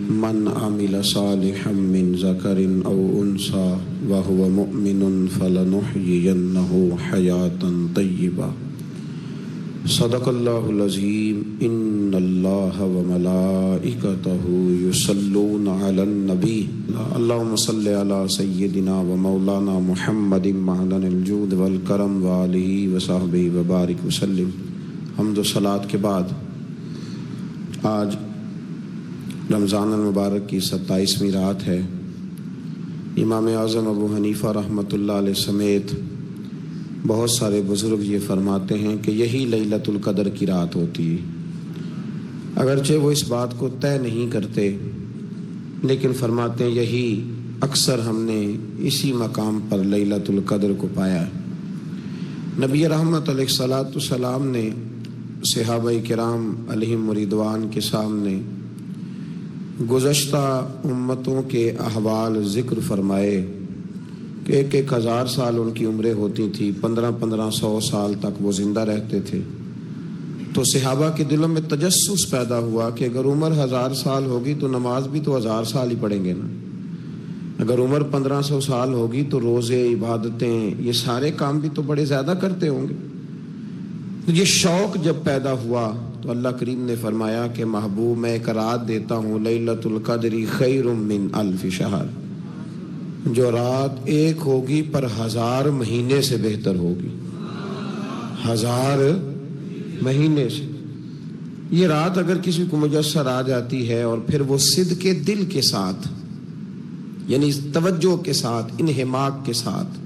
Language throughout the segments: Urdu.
من عمل صالحا من ذکر او انثى وهو مؤمن فلنحيينه حیاتا طیبہ صدق اللہ العظیم ان اللہ وملائکتہ یصلون علی النبی اللہم صل علی سیدنا ومولانا محمد معدن الجود والکرم وآلہ وصحبہ وبارک وسلم۔ حمد و صلاۃ کے بعد آج رمضان المبارک کی 27ویں رات ہے۔ امام اعظم ابو حنیفہ رحمۃ اللہ علیہ سمیت بہت سارے بزرگ یہ فرماتے ہیں کہ یہی لیلۃ القدر کی رات ہوتی ہے۔ اگرچہ وہ اس بات کو طے نہیں کرتے، لیکن فرماتے ہیں یہی اکثر ہم نے اسی مقام پر لیلۃ القدر کو پایا ہے۔ نبی رحمت علیہ الصلوۃ والسلام نے صحابہ کرام علیہم رضوان کے سامنے گزشتہ امتوں کے احوال ذکر فرمائے کہ 1,000 سال ان کی عمریں ہوتی تھی، 1500 سال تک وہ زندہ رہتے تھے۔ تو صحابہ کے دلوں میں تجسس پیدا ہوا کہ اگر عمر 1000 سال ہوگی تو نماز بھی تو 1000 سال ہی پڑھیں گے نا، اگر عمر 1500 سال ہوگی تو روزے، عبادتیں، یہ سارے کام بھی تو بڑے زیادہ کرتے ہوں گے۔ تو یہ شوق جب پیدا ہوا تو اللہ کریم نے فرمایا کہ محبوب میں ایک رات دیتا ہوں، لیلۃ القدر خیر من الف شہر، جو رات ایک ہوگی پر 1000 مہینے سے بہتر ہوگی، 1000 مہینے سے۔ یہ رات اگر کسی کو میسر آ جاتی ہے اور پھر وہ صدق کے دل کے ساتھ، یعنی توجہ کے ساتھ، انہماک کے ساتھ،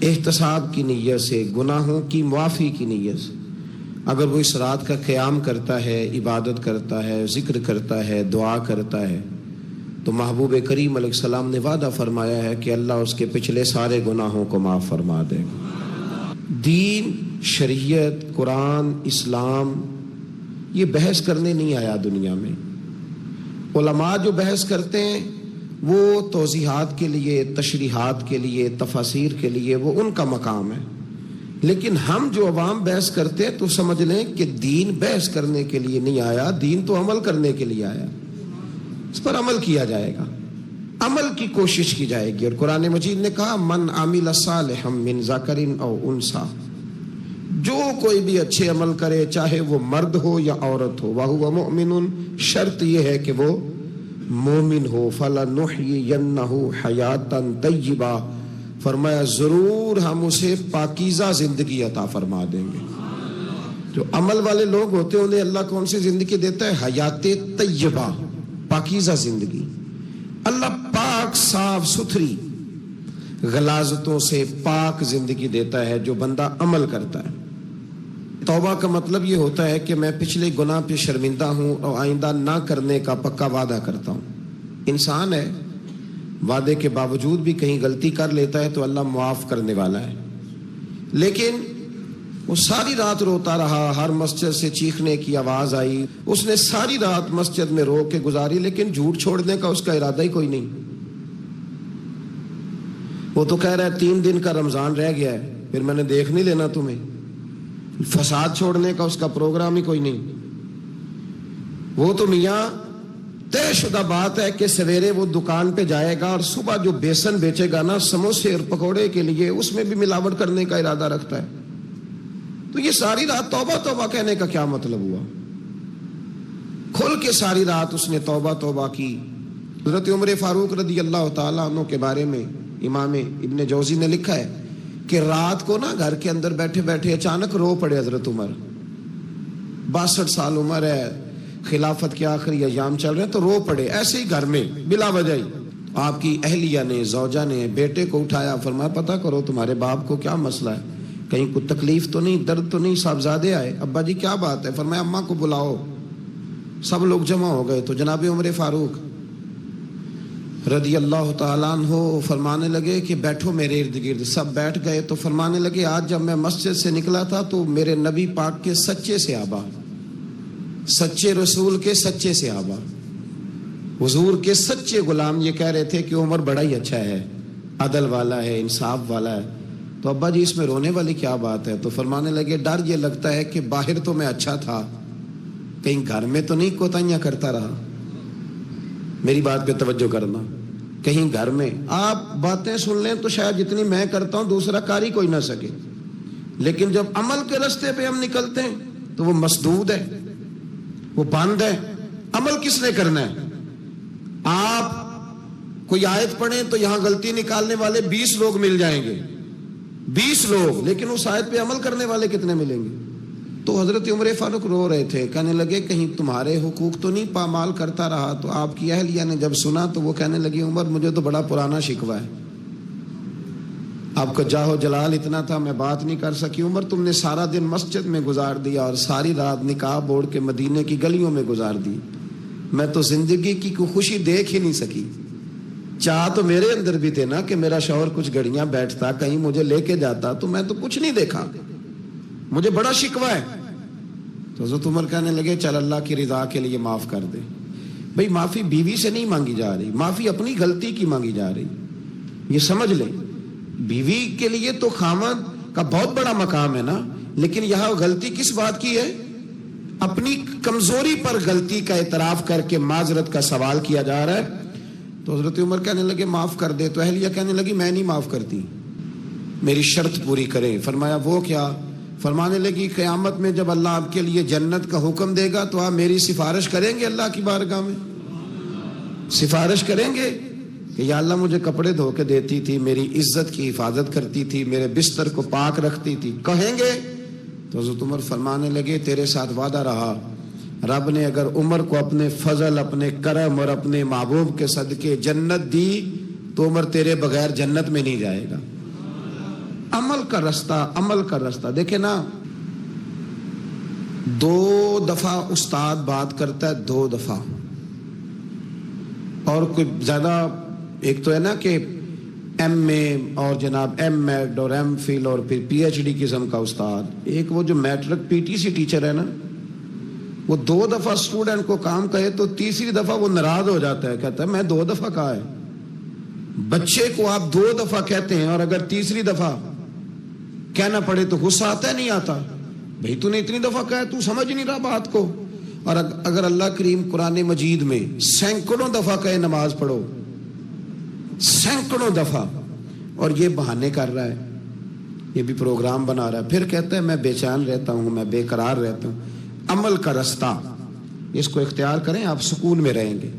احتساب کی نیت سے، گناہوں کی معافی کی نیت سے اگر وہ اس رات کا قیام کرتا ہے، عبادت کرتا ہے، ذکر کرتا ہے، دعا کرتا ہے، تو محبوب کریم علیہ السلام نے وعدہ فرمایا ہے کہ اللہ اس کے پچھلے سارے گناہوں کو معاف فرما دے گا۔ دین، شریعت، قرآن، اسلام یہ بحث کرنے نہیں آیا دنیا میں۔ علماء جو بحث کرتے ہیں وہ توضیحات کے لیے، تشریحات کے لیے، تفاسیر کے لیے، وہ ان کا مقام ہے، لیکن ہم جو عوام بحث کرتے ہیں تو سمجھ لیں کہ دین بحث کرنے کے لیے نہیں آیا، دین تو عمل کرنے کے لیے آیا، اس پر عمل کیا جائے گا، عمل کی کوشش کی جائے گی۔ اور قرآن مجید نے کہا من عمل صالحا من ذکر او انثی، جو کوئی بھی اچھے عمل کرے چاہے وہ مرد ہو یا عورت ہو، وہو مؤمن، شرط یہ ہے کہ وہ مومن ہو، فلنحیینہ حیاتا طیبہ، فرمایا ضرور ہم اسے پاکیزہ زندگی عطا فرما دیں گے۔ جو عمل والے لوگ ہوتے ہیں انہیں اللہ کون سی زندگی دیتا ہے؟ حیات طیبہ، پاکیزہ زندگی۔ اللہ پاک، صاف ستھری، غلاظتوں سے پاک زندگی دیتا ہے جو بندہ عمل کرتا ہے۔ توبہ کا مطلب یہ ہوتا ہے کہ میں پچھلے گناہ پہ شرمندہ ہوں اور آئندہ نہ کرنے کا پکا وعدہ کرتا ہوں۔ انسان ہے، وعدے کے باوجود بھی کہیں غلطی کر لیتا ہے تو اللہ معاف کرنے والا ہے، لیکن وہ ساری رات روتا رہا، ہر مسجد سے چیخنے کی آواز آئی، اس نے ساری رات مسجد میں رو کے گزاری، لیکن جھوٹ چھوڑنے کا اس کا ارادہ ہی کوئی نہیں۔ وہ تو کہہ رہا ہے 3 دن کا رمضان رہ گیا ہے، پھر میں نے دیکھ نہیں لینا تمہیں۔ فساد چھوڑنے کا اس کا پروگرام ہی کوئی نہیں۔ وہ تو میاں طے شدہ بات ہے کہ سویرے وہ دکان پہ جائے گا اور صبح جو بیسن بیچے گا نا سموسے اور پکوڑے کے لیے، اس میں بھی ملاوٹ کرنے کا ارادہ رکھتا ہے۔ تو یہ ساری رات توبہ توبہ کہنے کا کیا مطلب ہوا؟ کھل کے ساری رات اس نے توبہ توبہ کی۔ حضرت عمر فاروق رضی اللہ تعالیٰ عنہ کے بارے میں امام ابن جوزی نے لکھا ہے کہ رات کو نا گھر کے اندر بیٹھے بیٹھے اچانک رو پڑے حضرت عمر، 62 سال عمر ہے، خلافت کے آخری ایام چل رہے ہیں، تو رو پڑے ایسے ہی گھر میں بلا وجہ ہی۔ آپ کی اہلیہ نے، زوجہ نے بیٹے کو اٹھایا، فرمایا پتہ کرو تمہارے باپ کو کیا مسئلہ ہے، کہیں کوئی تکلیف تو نہیں، درد تو نہیں، صاحبزادے آئے؟ ابا جی کیا بات ہے؟ فرمایا اماں کو بلاؤ۔ سب لوگ جمع ہو گئے تو جناب عمر فاروق رضی اللہ تعالیٰ عنہ فرمانے لگے کہ بیٹھو میرے ارد گرد۔ سب بیٹھ گئے تو فرمانے لگے آج جب میں مسجد سے نکلا تھا تو میرے نبی پاک کے سچے صحابہ، سچے رسول کے سچے صحابہ، حضور کے سچے غلام یہ کہہ رہے تھے کہ عمر بڑا ہی اچھا ہے، عدل والا ہے، انصاف والا ہے۔ تو ابا جی اس میں رونے والی کیا بات ہے؟ تو فرمانے لگے ڈر یہ لگتا ہے کہ باہر تو میں اچھا تھا، کہیں گھر میں تو نہیں کوتاہیاں کرتا رہا۔ میری بات پہ توجہ کرنا. کہیں گھر میں آپ باتیں سن لیں تو شاید جتنی میں کرتا ہوں دوسرا کاری کوئی نہ سکے، لیکن جب عمل کے راستے پہ ہم نکلتے ہیں تو وہ مسدود ہے، وہ بند ہے. عمل کس نے کرنا ہے؟ آپ کوئی آیت پڑھیں تو یہاں غلطی نکالنے والے 20 لوگ مل جائیں گے، 20 لوگ، لیکن اس آیت پہ عمل کرنے والے کتنے ملیں گے؟ تو حضرت عمر فاروق رو رہے تھے، کہنے لگے کہیں تمہارے حقوق تو نہیں پامال کرتا رہا. تو آپ کی اہلیہ نے جب سنا تو وہ کہنے لگی عمر مجھے تو بڑا پرانا شکوہ ہے، آپ کا جاہ و جلال اتنا تھا میں بات نہیں کر سکی. عمر تم نے سارا دن مسجد میں گزار دیا اور ساری رات نقاب اوڑھ کے مدینے کی گلیوں میں گزار دی، میں تو زندگی کی کوئی خوشی دیکھ ہی نہیں سکی. چاہ تو میرے اندر بھی تھے نا کہ میرا شوہر کچھ گھڑیاں بیٹھتا کہیں مجھے لے کے جاتا، تو میں تو کچھ نہیں دیکھا، مجھے بڑا شکوہ ہے. تو حضرت عمر کہنے لگے چل اللہ کی رضا کے لیے معاف کر دے. بھئی معافی بیوی سے نہیں مانگی جا رہی، معافی اپنی غلطی کی مانگی جا رہی. یہ سمجھ لیں، بیوی کے لیے تو خامد کا بہت بڑا مقام ہے نا، لیکن یہاں غلطی کس بات کی ہے؟ اپنی کمزوری پر غلطی کا اعتراف کر کے معذرت کا سوال کیا جا رہا ہے. تو حضرت عمر کہنے لگے معاف کر دے. تو اہلیہ کہنے لگی میں نہیں معاف کرتی، میری شرط پوری کریں. فرمایا وہ کیا؟ فرمانے لگی قیامت میں جب اللہ آپ کے لیے جنت کا حکم دے گا تو آپ میری سفارش کریں گے اللہ کی بارگاہ میں؟ سفارش کریں گے کہ یا اللہ مجھے کپڑے دھو کے دیتی تھی، میری عزت کی حفاظت کرتی تھی، میرے بستر کو پاک رکھتی تھی، کہیں گے؟ تو حضرت عمر فرمانے لگے تیرے ساتھ وعدہ رہا، رب نے اگر عمر کو اپنے فضل، اپنے کرم اور اپنے محبوب کے صدقے جنت دی تو عمر تیرے بغیر جنت میں نہیں جائے گا. عمل کا راستہ، عمل کا راستہ. دیکھیں نا، 2 دفعہ استاد بات کرتا ہے، 2 دفعہ، اور کوئی زیادہ، ایک تو ہے نا کہ ایم اے اور جناب ایم ایڈ اور ایم فل اور پھر پی ایچ ڈی قسم کا استاد. ایک وہ جو matric P T C teacher ہے نا، وہ 2 دفعہ اسٹوڈنٹ کو کام کہے تو تیسری دفعہ وہ ناراض ہو جاتا ہے، کہتا ہے میں 2 دفعہ کہا ہے. بچے کو آپ 2 دفعہ کہتے ہیں اور اگر تیسری دفعہ کہنا پڑے تو غصہ آتا ہے نہیں آتا؟ بھئی تو نے اتنی دفعہ کہا ہے، تو سمجھ نہیں رہا بات کو. اور اگر اللہ کریم قرآن مجید میں سینکڑوں دفعہ کہے نماز پڑھو، سینکڑوں دفعہ، اور یہ بہانے کر رہا ہے، یہ بھی پروگرام بنا رہا ہے، پھر کہتا ہے میں بے چین رہتا ہوں، میں بے قرار رہتا ہوں. عمل کا راستہ اس کو اختیار کریں، آپ سکون میں رہیں گے.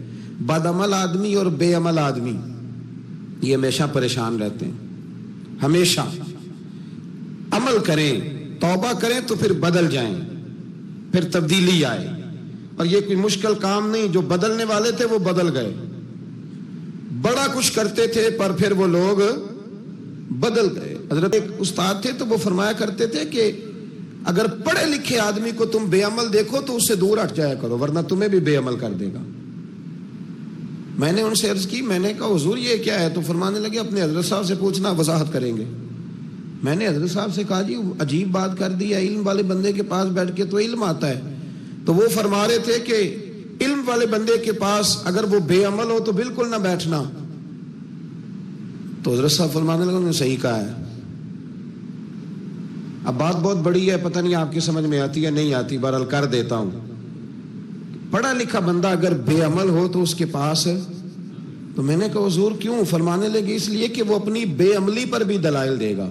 بد عمل آدمی اور بے عمل آدمی یہ ہمیشہ پریشان رہتے ہیں، ہمیشہ. عمل کریں، توبہ کریں تو پھر بدل جائیں، پھر تبدیلی آئے. اور یہ کوئی مشکل کام نہیں، جو بدلنے والے تھے وہ بدل گئے. بڑا کچھ کرتے تھے پر پھر وہ لوگ بدل گئے. حضرت ایک استاد تھے تو وہ فرمایا کرتے تھے کہ اگر پڑھے لکھے آدمی کو تم بے عمل دیکھو تو اس سے دور ہٹ جایا کرو، ورنہ تمہیں بھی بے عمل کر دے گا. میں نے ان سے عرض کی، میں نے کہا حضور یہ کیا ہے؟ تو فرمانے لگے اپنے حضرت صاحب سے پوچھنا، وضاحت کریں گے. میں نے حضرت صاحب سے کہا جی عجیب بات کر دی ہے، علم والے بندے کے پاس بیٹھ کے تو علم آتا ہے. تو وہ فرما رہے تھے کہ علم والے بندے کے پاس اگر وہ بے عمل ہو تو بالکل نہ بیٹھنا. تو حضرت صاحب فرمانے لگے انہوں نے صحیح کہا ہے. اب بات بہت بڑی ہے، پتہ نہیں آپ کی سمجھ میں آتی ہے نہیں آتی، بہرحال کر دیتا ہوں. پڑھا لکھا بندہ اگر بے عمل ہو تو اس کے پاس، تو میں نے کہا حضور کیوں؟ فرمانے لگے اس لیے کہ وہ اپنی بے عملی پر بھی دلائل دے گا،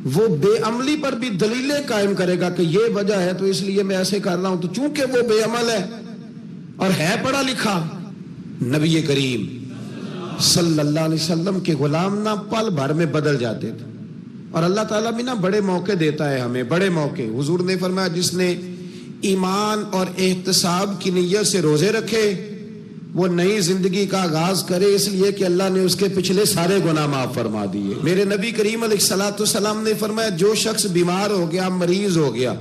وہ بے عملی پر بھی دلیلیں قائم کرے گا کہ یہ وجہ ہے تو اس لیے میں ایسے کر رہا ہوں. تو چونکہ وہ بے عمل ہے اور ہے پڑھا لکھا، نبی کریم صلی اللہ علیہ وسلم کے غلام نہ پل بھر میں بدل جاتے تھے. اور اللہ تعالیٰ بھی نا بڑے موقع دیتا ہے ہمیں، بڑے موقع. حضور نے فرمایا جس نے ایمان اور احتساب کی نیت سے روزے رکھے وہ نئی زندگی کا آغاز کرے، اس لیے کہ اللہ نے اس کے پچھلے سارے گناہ معاف فرما دیے. میرے نبی کریم علیہ الصلوۃ والسلام نے فرمایا جو شخص بیمار ہو گیا، مریض ہو گیا،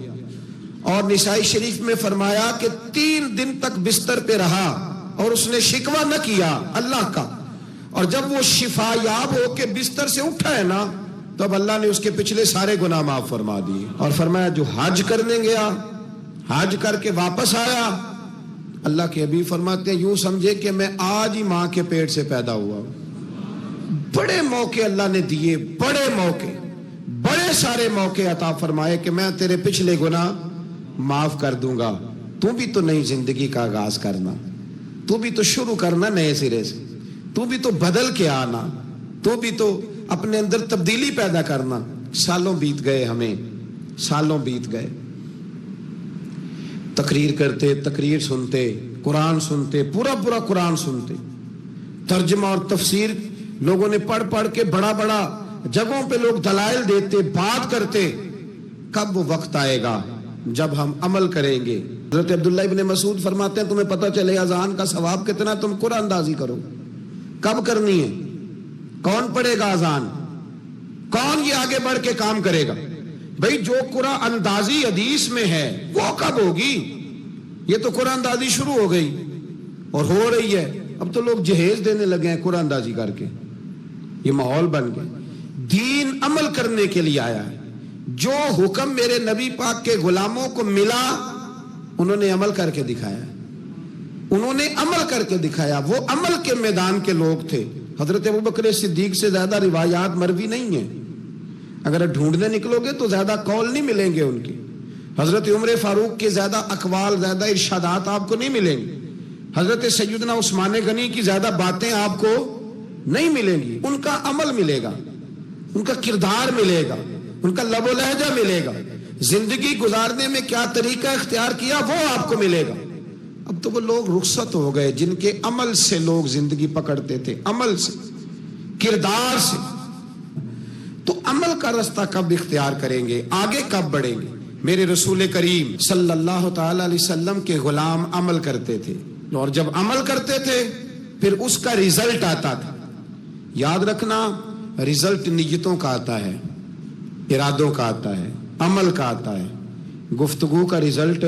اور نسائی شریف میں فرمایا کہ 3 دن تک بستر پہ رہا اور اس نے شکوہ نہ کیا اللہ کا، اور جب وہ شفا یاب ہو کے بستر سے اٹھا ہے نا تو اب اللہ نے اس کے پچھلے سارے گناہ معاف فرما دیے. اور فرمایا جو حج کرنے گیا، حج کر کے واپس آیا، اللہ کے حبیب فرماتے ہیں یوں سمجھے کہ میں آج ہی ماں کے پیٹ سے پیدا ہوا. بڑے موقع اللہ نے دیے، بڑے موقع، بڑے سارے موقع عطا فرمائے کہ میں تیرے پچھلے گناہ معاف کر دوں گا، تو بھی تو نئی زندگی کا آغاز کرنا. تو بھی تو شروع کرنا نئے سرے سے، تو بھی تو بدل کے آنا، تو بھی تو اپنے اندر تبدیلی پیدا کرنا۔ سالوں بیت گئے، ہمیں سالوں بیت گئے، تقریر کرتے، تقریر سنتے، قرآن سنتے، پورا قرآن سنتے، ترجمہ اور تفسیر لوگوں نے پڑھ پڑھ کے بڑا جگہوں پہ لوگ دلائل دیتے، بات کرتے۔ کب وہ وقت آئے گا جب ہم عمل کریں گے؟ حضرت عبداللہ ابن مسعود فرماتے ہیں تمہیں پتہ چلے اذان کا ثواب کتنا، تم قرآن اندازی کرو۔ کب کرنی ہے؟ کون پڑھے گا اذان؟ کون یہ آگے بڑھ کے کام کرے گا؟ بھئی جو قرآن اندازی حدیث میں ہے وہ کب ہوگی؟ یہ تو قرآن اندازی شروع ہو گئی اور ہو رہی ہے، اب تو لوگ جہیز دینے لگے ہیں قرآن اندازی کر کے، یہ ماحول بن گیا۔ دین عمل کرنے کے لیے آیا ہے، جو حکم میرے نبی پاک کے غلاموں کو ملا انہوں نے عمل کر کے دکھایا، انہوں نے عمل کر کے دکھایا، وہ عمل کے میدان کے لوگ تھے۔ حضرت ابوبکر صدیق سے زیادہ روایات مروی نہیں ہیں، اگر ڈھونڈنے نکلو گے تو زیادہ قول نہیں ملیں گے ان کے۔ حضرت عمر فاروق کے زیادہ اقوال، زیادہ ارشادات آپ کو نہیں ملیں گے۔ حضرت سیدنا عثمان غنی کی زیادہ باتیں آپ کو نہیں ملیں گی، ان کا عمل ملے گا، ان کا کردار ملے گا، ان کا لب و لہجہ ملے گا، زندگی گزارنے میں کیا طریقہ اختیار کیا وہ آپ کو ملے گا۔ اب تو وہ لوگ رخصت ہو گئے جن کے عمل سے لوگ زندگی پکڑتے تھے، عمل سے، کردار سے۔ تو عمل کا رستہ کب اختیار کریں گے؟ آگے کب بڑھیں گے؟ میرے رسول کریم صلی اللہ تعالی علیہ وسلم کے غلام عمل کرتے تھے، اور جب عمل کرتے تھے پھر اس کا رزلٹ آتا تھا۔ یاد رکھنا، رزلٹ نیتوں کا آتا ہے، ارادوں کا آتا ہے، عمل کا آتا ہے۔ گفتگو کا رزلٹ،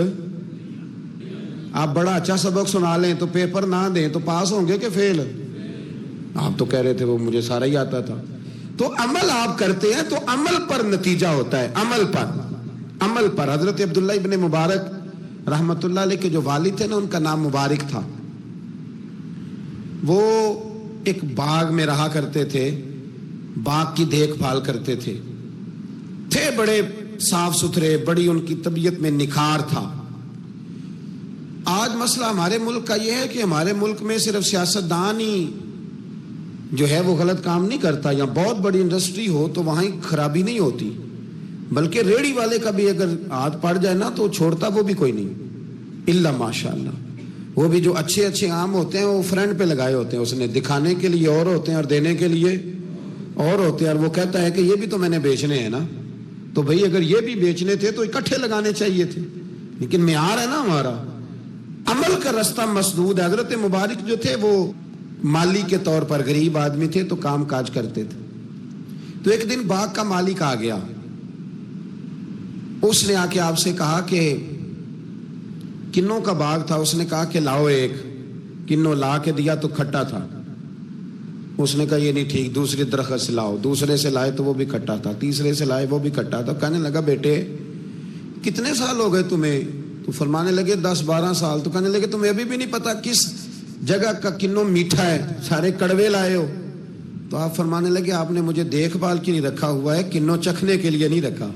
آپ بڑا اچھا سبق سنا لیں تو پیپر نہ دیں تو پاس ہوں گے کہ فیل؟ آپ تو کہہ رہے تھے وہ مجھے سارا ہی آتا تھا۔ تو عمل آپ کرتے ہیں تو عمل پر نتیجہ ہوتا ہے، عمل پر۔ حضرت عبداللہ ابن مبارک رحمت اللہ علیہ کے جو والد تھے نا، ان کا نام مبارک تھا، وہ ایک باغ میں رہا کرتے تھے، باغ کی دیکھ بھال کرتے تھے بڑے صاف ستھرے، بڑی ان کی طبیعت میں نکھار تھا۔ آج مسئلہ ہمارے ملک کا یہ ہے کہ ہمارے ملک میں صرف سیاستدان ہی جو ہے وہ غلط کام نہیں کرتا، یا بہت بڑی انڈسٹری ہو تو وہاں ہی خرابی نہیں ہوتی، بلکہ ریڑھی والے کا بھی اگر ہاتھ پڑ جائے نا تو چھوڑتا وہ بھی کوئی نہیں، الا ماشاءاللہ۔ وہ بھی جو اچھے آم ہوتے ہیں وہ فرنٹ پہ لگائے ہوتے ہیں، اس نے دکھانے کے لیے اور ہوتے ہیں اور دینے کے لیے اور ہوتے ہیں، اور وہ کہتا ہے کہ یہ بھی تو میں نے بیچنے ہیں نا، تو بھئی اگر یہ بھی بیچنے تھے تو اکٹھے لگانے چاہیے تھے، لیکن معیار ہے نا ہمارا، عمل کا رستہ مسدود ہے۔ حضرت مبارک جو تھے وہ مالی کے طور پر غریب آدمی تھے تو کام کاج کرتے تھے۔ تو ایک دن باغ کا مالک آ گیا، اس نے آ کے آپ سے کہا کہ کنوں کا باغ تھا، اس نے کہا کہ لاؤ ایک، کنوں لا کے دیا تو کھٹا تھا، اس نے کہا یہ نہیں ٹھیک، دوسری درخت سے لاؤ، دوسرے سے لائے تو وہ بھی کھٹا تھا، تیسرے سے لائے وہ بھی کھٹا تھا۔ کہنے لگا بیٹے کتنے سال ہو گئے تمہیں؟ تو فرمانے لگے 10-12 سال۔ تو کہنے لگے تمہیں ابھی بھی نہیں پتا کس جگہ کا کنوں میٹھا ہے، سارے کڑوے لائے ہو؟ تو آپ فرمانے لگے آپ نے مجھے دیکھ بھال کے نہیں رکھا ہوا ہے، کنوں چکھنے کے لیے نہیں رکھا،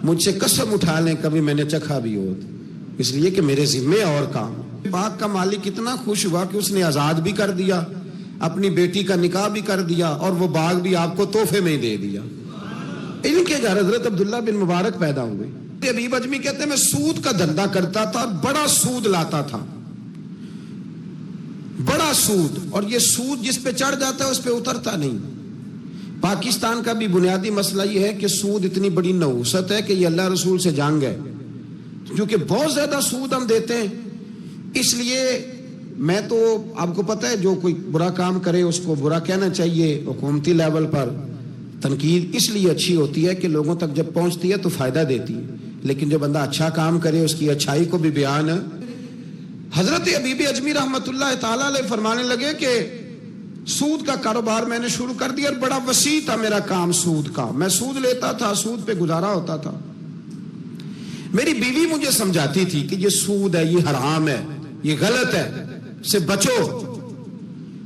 مجھ سے قسم اٹھا لیں کبھی میں نے چکھا بھی ہو، اس لیے کہ میرے ذمے اور کام۔ باغ کا مالک اتنا خوش ہوا کہ اس نے آزاد بھی کر دیا، اپنی بیٹی کا نکاح بھی کر دیا، اور وہ باغ بھی آپ کو تحفے میں ہی دے دیا۔ ان کے گھر حضرت عبداللہ بن مبارک پیدا ہوئے۔ حبیب اجمی کہتے ہیں میں سود کا دھندا کرتا تھا، بڑا سود لاتا تھا، بڑا سود، اور یہ سود جس پہ چڑھ جاتا ہے اس پہ اترتا نہیں۔ پاکستان کا بھی بنیادی مسئلہ یہ ہے کہ سود اتنی بڑی نحوست ہے کہ یہ اللہ رسول سے جنگ ہے، کیونکہ بہت زیادہ سود ہم دیتے ہیں۔ اس لیے میں تو آپ کو پتہ ہے جو کوئی برا کام کرے اس کو برا کہنا چاہیے، حکومتی لیول پر تنقید اس لیے اچھی ہوتی ہے کہ لوگوں تک جب پہنچتی ہے تو فائدہ دیتی ہے، لیکن جو بندہ اچھا کام کرے اس کی اچھائی کو بھی بیان ہے۔ حضرت حبیب اجمی رحمت اللہ تعالی علیہ فرمانے لگے کہ سود کا کاروبار میں نے شروع کر دیا، اور بڑا وسیع تھا میرا کام سود کا، میں سود لیتا تھا، سود پہ گزارا ہوتا تھا۔ میری بیوی مجھے سمجھاتی تھی کہ یہ سود ہے، یہ حرام ہے، یہ غلط ہے، سے بچو۔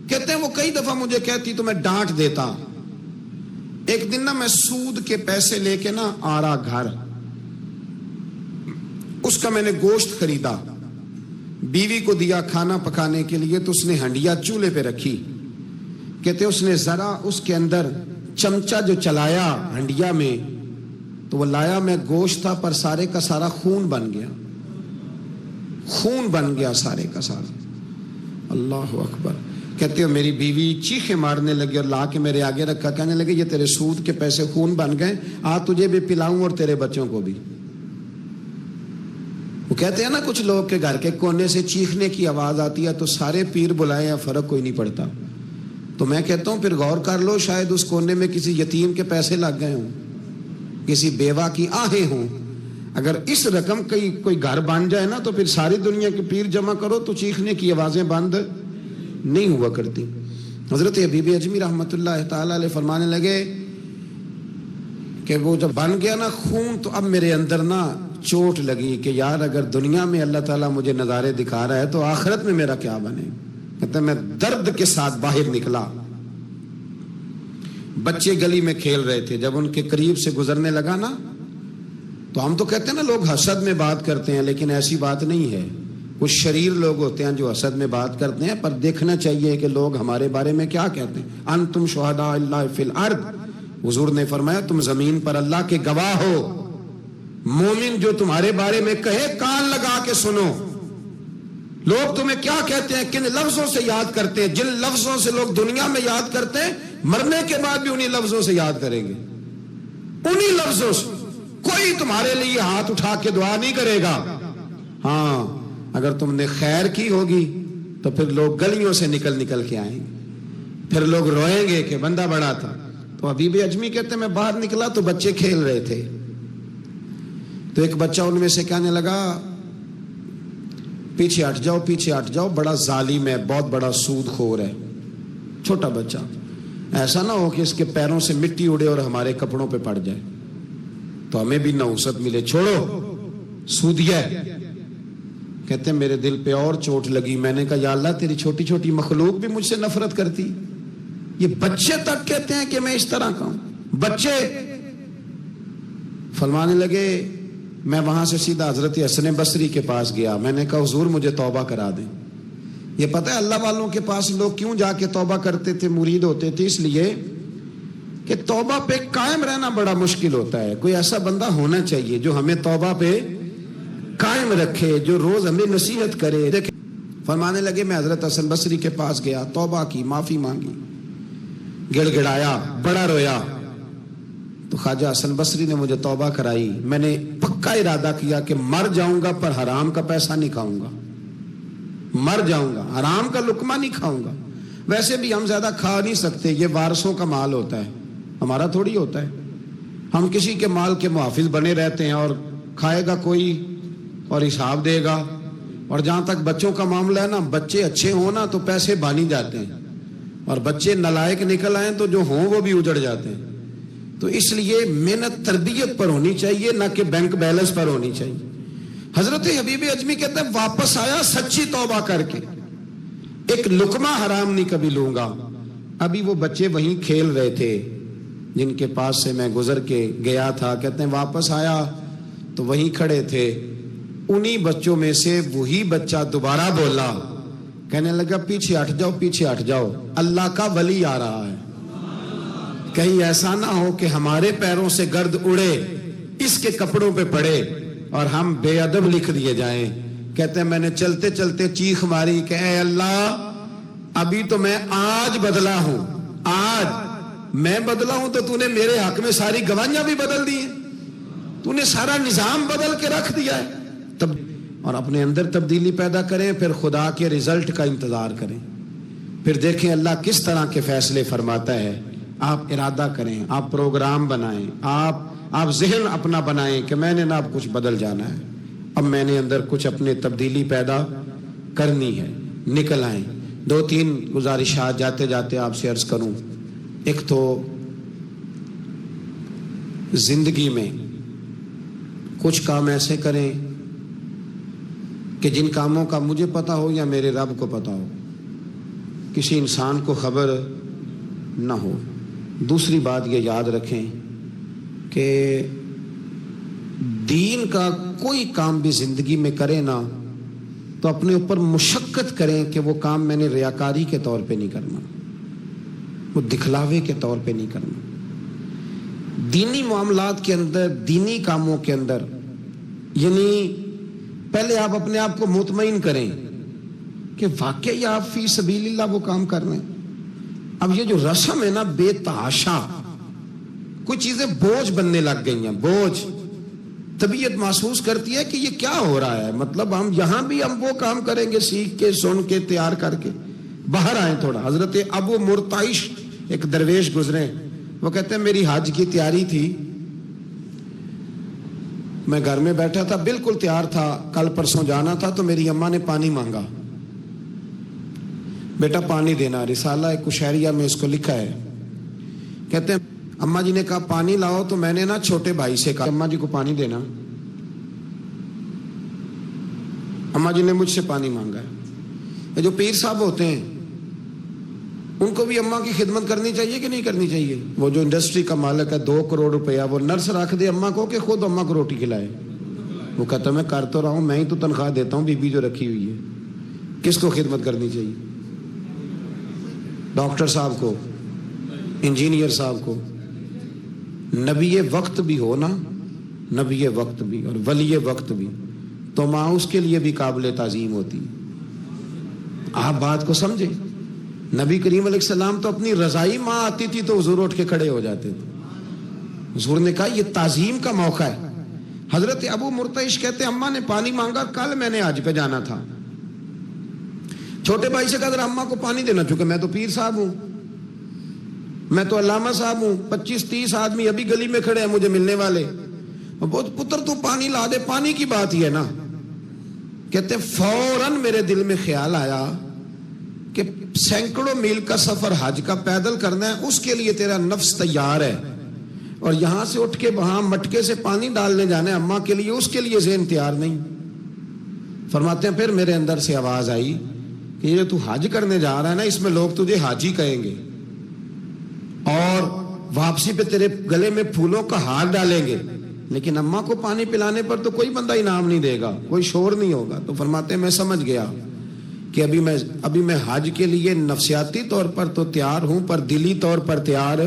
کہتے ہیں وہ کئی دفعہ مجھے کہتی تو میں ڈانٹ دیتا۔ ایک دن نا میں سود کے پیسے لے کے نا آ رہا گھر، اس کا میں نے گوشت خریدا، بیوی کو دیا کھانا پکانے کے لیے تو اس نے ہنڈیا چولہے پہ رکھی. کہتے اس نے ذرا اس کے اندر چمچہ جو چلایا ہنڈیا میں تو وہ لایا میں گوشت تھا پر سارے کا سارا خون بن گیا, خون بن گیا سارے کا سارا. اللہ اکبر. کہتے ہو میری بیوی چیخیں مارنے لگی اور لا کے میرے آگے رکھا, کہنے لگے یہ تیرے سود کے پیسے خون بن گئے, آ تجھے بھی پلاؤں اور تیرے بچوں کو بھی. وہ کہتے ہیں نا کچھ لوگ کے گھر کے کونے سے چیخنے کی آواز آتی ہے تو سارے پیر بلائے یا فرق کوئی نہیں پڑتا. تو میں کہتا ہوں پھر غور کر لو, شاید اس کونے میں کسی یتیم کے پیسے لگ گئے ہوں, کسی بیوہ کی آہیں ہوں. اگر اس رقم کی کوئی گھر بن جائے نا تو پھر ساری دنیا کے پیر جمع کرو تو چیخنے کی آوازیں بند نہیں ہوا کرتی. حضرت حبیب اجمی رحمت اللہ تعالی علیہ فرمانے لگے کہ وہ جب بن گیا نا خون تو اب میرے اندر نا چوٹ لگی کہ یار اگر دنیا میں اللہ تعالیٰ مجھے نظارے دکھا رہا ہے تو آخرت میں میرا کیا بنے. کہتے ہیں میں درد کے ساتھ باہر نکلا. بچے گلی میں کھیل رہے تھے, جب ان کے قریب سے گزرنے لگا نا تو ہم تو کہتے ہیں نا لوگ حسد میں بات کرتے ہیں, لیکن ایسی بات نہیں ہے. کچھ شریر لوگ ہوتے ہیں جو حسد میں بات کرتے ہیں, پر دیکھنا چاہیے کہ لوگ ہمارے بارے میں کیا کہتے ہیں. انتم شہداء اللہ فی الارض, حضور نے فرمایا تم زمین پر اللہ کے گواہ ہو. مومن جو تمہارے بارے میں کہے کان لگا کے سنو. لوگ تمہیں کیا کہتے ہیں, کن لفظوں سے یاد کرتے ہیں. جن لفظوں سے لوگ دنیا میں یاد کرتے ہیں مرنے کے بعد بھی انہی لفظوں سے یاد کریں گے, انہی لفظوں سے. کوئی تمہارے لیے ہاتھ اٹھا کے دعا نہیں کرے گا. ہاں اگر تم نے خیر کی ہوگی تو پھر لوگ گلیوں سے نکل نکل کے آئیں گے, پھر لوگ روئیں گے کہ بندہ بڑا تھا. تو حبیب اجمی کہتے میں باہر نکلا تو بچے کھیل رہے تھے, تو ایک بچہ ان میں سے کہنے لگا پیچھے ہٹ جاؤ, پیچھے ہٹ جاؤ, بڑا ظالم ہے, بہت بڑا سود خور ہے. چھوٹا بچہ, ایسا نہ ہو کہ اس کے پیروں سے مٹی اڑے اور ہمارے کپڑوں پہ پڑ جائے تو ہمیں بھی نحوست ملے. چھوڑو سودیا ہے. کہتے ہیں میرے دل پہ اور چوٹ لگی. میں نے کہا یا اللہ تیری چھوٹی چھوٹی مخلوق بھی مجھ سے نفرت کرتی. یہ بچے تک کہتے ہیں کہ میں اس طرح کا ہوں. بچے فرمانے لگے, میں وہاں سے سیدھا حضرت حسن بصری کے پاس گیا. میں نے کہا حضور مجھے توبہ کرا دیں. یہ پتہ ہے اللہ والوں کے پاس لوگ کیوں جا کے توبہ کرتے تھے, مرید ہوتے تھے, اس لیے کہ توبہ پہ قائم رہنا بڑا مشکل ہوتا ہے. کوئی ایسا بندہ ہونا چاہیے جو ہمیں توبہ پہ قائم رکھے, جو روز ہمیں نصیحت کرے. فرمانے لگے میں حضرت حسن بصری کے پاس گیا, توبہ کی, معافی مانگی, گڑ گڑایا, بڑا رویا. تو خواجہ حسن بصری نے مجھے توبہ کرائی. میں نے پکا ارادہ کیا کہ مر جاؤں گا پر حرام کا پیسہ نہیں کھاؤں گا. مر جاؤں گا, حرام کا لقمہ نہیں کھاؤں گا. ویسے بھی ہم زیادہ کھا نہیں سکتے, یہ وارثوں کا مال ہوتا ہے, ہمارا تھوڑی ہوتا ہے. ہم کسی کے مال کے محافظ بنے رہتے ہیں اور کھائے گا کوئی اور حساب دے گا. اور جہاں تک بچوں کا معاملہ ہے نا, بچے اچھے ہوں نا تو پیسے بانی جاتے ہیں, اور بچے نالائق نکل آئیں تو جو ہوں وہ بھی اجڑ جاتے ہیں. تو اس لیے محنت تربیت پر ہونی چاہیے, نہ کہ بینک بیلنس پر ہونی چاہیے. حضرت حبیب اجمی کہتے ہیں واپس آیا سچی توبہ کر کے, ایک لقمہ حرام نہیں کبھی لوں گا. ابھی وہ بچے وہیں کھیل رہے تھے جن کے پاس سے میں گزر کے گیا تھا. کہتے ہیں واپس آیا تو وہیں کھڑے تھے. انہی بچوں میں سے وہی بچہ دوبارہ بولا, کہنے لگا پیچھے ہٹ جاؤ, پیچھے ہٹ جاؤ, اللہ کا ولی آ رہا ہے. کہیں ایسا نہ ہو کہ ہمارے پیروں سے گرد اڑے, اس کے کپڑوں پہ پڑے اور ہم بے ادب لکھ دیے جائیں. کہتے ہیں میں نے چلتے چلتے چیخ ماری کہ اے اللہ, ابھی تو میں آج بدلا ہوں, آج میں بدلا ہوں تو تو نے میرے حق میں ساری گواہیاں بھی بدل دی ہیں, تو نے سارا نظام بدل کے رکھ دیا ہے. تب اور اپنے اندر تبدیلی پیدا کریں, پھر خدا کے رزلٹ کا انتظار کریں, پھر دیکھیں اللہ کس طرح کے فیصلے فرماتا ہے. آپ ارادہ کریں, آپ پروگرام بنائیں, آپ ذہن اپنا بنائیں کہ میں نے نا اب کچھ بدل جانا ہے, اب میں نے اندر کچھ اپنے تبدیلی پیدا کرنی ہے. نکل آئیں. 2-3 گزارشات جاتے جاتے آپ سے عرض کروں. ایک تو زندگی میں کچھ کام ایسے کریں کہ جن کاموں کا مجھے پتا ہو یا میرے رب کو پتا ہو, کسی انسان کو خبر نہ ہو. دوسری بات یہ یاد رکھیں کہ دین کا کوئی کام بھی زندگی میں کرے نا تو اپنے اوپر مشقت کریں کہ وہ کام میں نے ریاکاری کے طور پہ نہیں کرنا، وہ دکھلاوے کے طور پہ نہیں کرنا۔ دینی معاملات کے اندر، دینی کاموں کے اندر، یعنی پہلے آپ اپنے آپ کو مطمئن کریں کہ واقعی آپ فی سبیل اللہ وہ کام کر رہے ہیں۔ اب یہ جو رسم ہے نا بے تحاشا، کچھ چیزیں بوجھ بننے لگ گئی ہیں، بوجھ۔ طبیعت محسوس کرتی ہے کہ یہ کیا ہو رہا ہے، مطلب ہم یہاں بھی ہم وہ کام کریں گے سیکھ کے، سن کے، تیار کر کے۔ باہر آئیں تھوڑا۔ حضرت ابو مرتعش ایک درویش گزرے، وہ کہتے ہیں میری حج کی تیاری تھی، میں گھر میں بیٹھا تھا، بالکل تیار تھا، کل پرسوں جانا تھا، تو میری اماں نے پانی مانگا، بیٹا پانی دینا۔ رسالہ ایک کشہریہ میں اس کو لکھا ہے، کہتے ہیں اماں جی نے کہا پانی لاؤ، تو میں نے نا چھوٹے بھائی سے کہا اماں جی کو پانی دینا، اماں جی نے مجھ سے پانی مانگا ہے۔ جو پیر صاحب ہوتے ہیں ان کو بھی اماں کی خدمت کرنی چاہیے کہ نہیں کرنی چاہیے؟ وہ جو انڈسٹری کا مالک ہے 2 کروڑ روپیہ وہ نرس رکھ دے اماں کو کہ خود اماں کو روٹی کھلائے۔ وہ کہتا میں کر تو رہا ہوں، میں ہی تو تنخواہ دیتا ہوں، بی بی جو رکھی ہوئی ہے۔ کس کو خدمت کرنی چاہیے؟ ڈاکٹر صاحب کو، انجینئر صاحب کو۔ نبی وقت بھی ہو نا، نبی وقت بھی اور ولی وقت بھی، تو ماں اس کے لیے بھی قابل تعظیم ہوتی۔ آپ بات کو سمجھیں، نبی کریم علیہ السلام تو اپنی رضائی ماں آتی تھی تو حضور اٹھ کے کھڑے ہو جاتے تھے۔ حضور نے کہا یہ تعظیم کا موقع ہے۔ حضرت ابو مرتعش کہتے ہیں اماں نے پانی مانگا، کل میں نے حج پہ جانا تھا، چھوٹے بھائی سے کہا ذرا اماں کو پانی دینا، چونکہ میں تو پیر صاحب ہوں، میں تو علامہ صاحب ہوں، 25-30 آدمی ابھی گلی میں کھڑے ہیں مجھے ملنے والے، بہت پتر تو پانی لا دے، پانی کی بات ہی ہے نا۔ کہتے فوراً میرے دل میں خیال آیا کہ سینکڑوں میل کا سفر حج کا پیدل کرنا ہے، اس کے لیے تیرا نفس تیار ہے، اور یہاں سے اٹھ کے وہاں مٹکے سے پانی ڈالنے جانا ہے اماں کے لیے، اس کے لیے ذہن تیار نہیں۔ فرماتے ہیں پھر میرے اندر سے آواز آئی کہ یہ تو حج کرنے جا رہا ہے نا، اس میں لوگ تجھے حاجی کہیں گے، اور واپسی پہ تیرے گلے میں پھولوں کا ہار ڈالیں گے، لیکن اماں کو پانی پلانے پر تو کوئی بندہ انعام نہیں دے گا، کوئی شور نہیں ہوگا۔ تو فرماتے ہیں میں سمجھ گیا کہ ابھی میں حج کے لیے نفسیاتی طور پر تو تیار ہوں، پر دلی طور پر تیار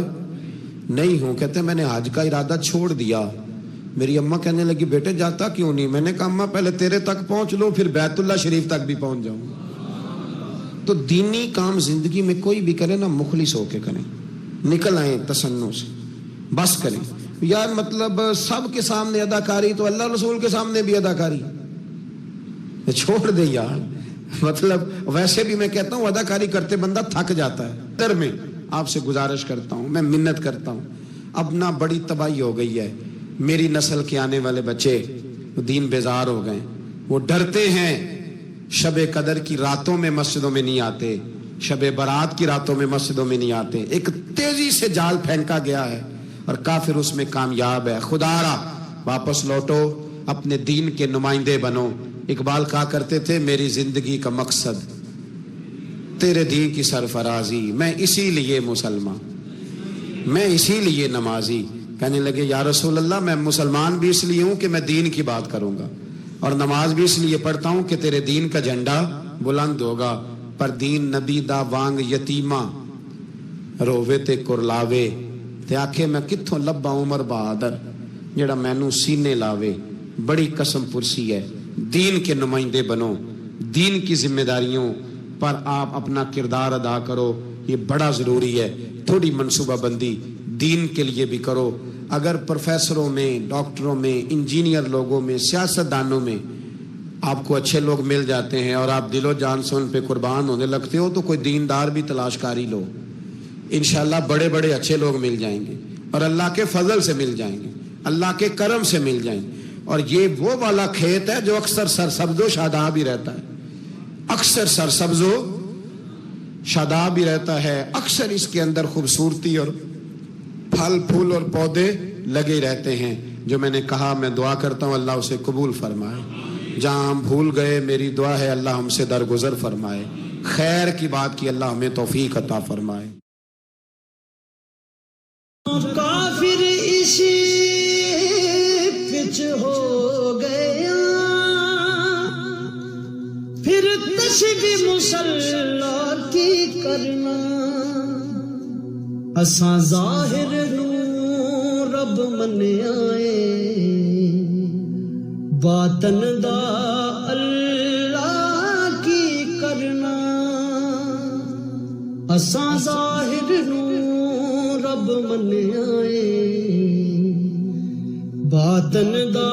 نہیں ہوں۔ کہتے ہیں میں نے حج کا ارادہ چھوڑ دیا۔ میری اماں کہنے لگی بیٹے جاتا کیوں نہیں؟ میں نے کہا اماں پہلے تیرے تک پہنچ لو، پھر بیت اللہ شریف تک بھی پہنچ جاؤں۔ تو دینی کام زندگی میں کوئی بھی کرے نا، مخلص ہو کے کریں، نکل آئیں تصنع سے، بس کریں۔ یار مطلب سب کے سامنے اداکاری تو اللہ رسول کے سامنے بھی اداکاری چھوڑ دے یار۔ مطلب ویسے بھی میں کہتا ہوں اداکاری کرتے بندہ تھک جاتا ہے۔ در میں آپ سے گزارش کرتا ہوں، میں منت کرتا ہوں، اب نہ بڑی تباہی ہو گئی ہے، میری نسل کے آنے والے بچے دین بیزار ہو گئے، وہ ڈرتے ہیں، شب قدر کی راتوں میں مسجدوں میں نہیں آتے، شب برات کی راتوں میں مسجدوں میں نہیں آتے۔ ایک تیزی سے جال پھینکا گیا ہے اور کافر اس میں کامیاب ہے۔ خدا را واپس لوٹو، اپنے دین کے نمائندے بنو۔ اقبال کہا کرتے تھے میری زندگی کا مقصد تیرے دین کی سرفرازی، میں اسی لیے مسلمان، میں اسی لیے نمازی۔ کہنے لگے یا رسول اللہ میں مسلمان بھی اس لیے ہوں کہ میں دین کی بات کروں گا، اور نماز بھی اس لیے پڑھتا ہوں کہ تیرے دین کا جھنڈا بلند ہوگا، پر دین نبی دا وانگ یتیمہ رووے تے کرلاوے، تے آکھے میں کتھوں لبا عمر بہادر جڑا مینوں سینے لاوے۔ بڑی قسم پرسی ہے، دین کے نمائندے بنو، دین کی ذمہ داریوں پر آپ اپنا کردار ادا کرو، یہ بڑا ضروری ہے۔ تھوڑی منصوبہ بندی دین کے لیے بھی کرو۔ اگر پروفیسروں میں، ڈاکٹروں میں، انجینئر لوگوں میں، سیاستدانوں میں آپ کو اچھے لوگ مل جاتے ہیں اور آپ دل و جان سے ان پہ قربان ہونے لگتے ہو، تو کوئی دیندار بھی تلاش کاری لو، انشاءاللہ بڑے بڑے اچھے لوگ مل جائیں گے، اور اللہ کے فضل سے مل جائیں گے، اللہ کے کرم سے مل جائیں گے۔ اور یہ وہ والا کھیت ہے جو اکثر سرسبز و شاداب ہی رہتا ہے، اکثر سرسبز و شاداب ہی رہتا ہے، اکثر اس کے اندر خوبصورتی اور پھل پھول اور پودے لگے رہتے ہیں۔ جو میں نے کہا میں دعا کرتا ہوں اللہ اسے قبول فرمائے۔ جہاں ہم بھول گئے میری دعا ہے اللہ ہم سے درگزر فرمائے، خیر کی بات کی اللہ ہمیں توفیق عطا فرمائے۔ کافر اسی پچ ہو گیا، پھر بھی مسلح کی کرنا اساں ظاہر نو رب منیائے باطن دا اللہ کی کرنا اساں ظاہر نو رب منیائے باطن دا